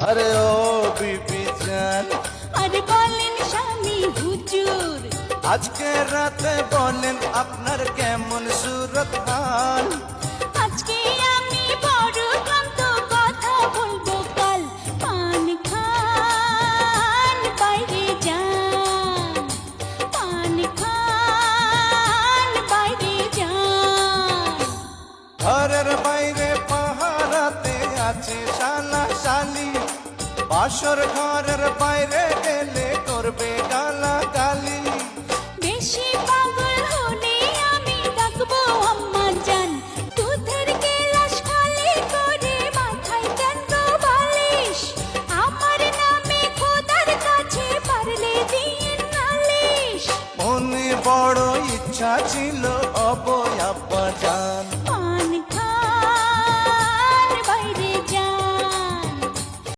আরে ও বিবি জান, আরে বলেন স্বামী হুজুর, আজকে রাতে বলেন আপনার কেমন সুরত হাল। আজকে আমি বড় ক্লান্ত, কথা বলবো কাল। পান খান বাইরে যান, পান খান বাইরে যান। ঘরের বাইরে পাহারাতে আছে শালা শালি, বাসর ঘরের বাইরে গেলে করবে গালা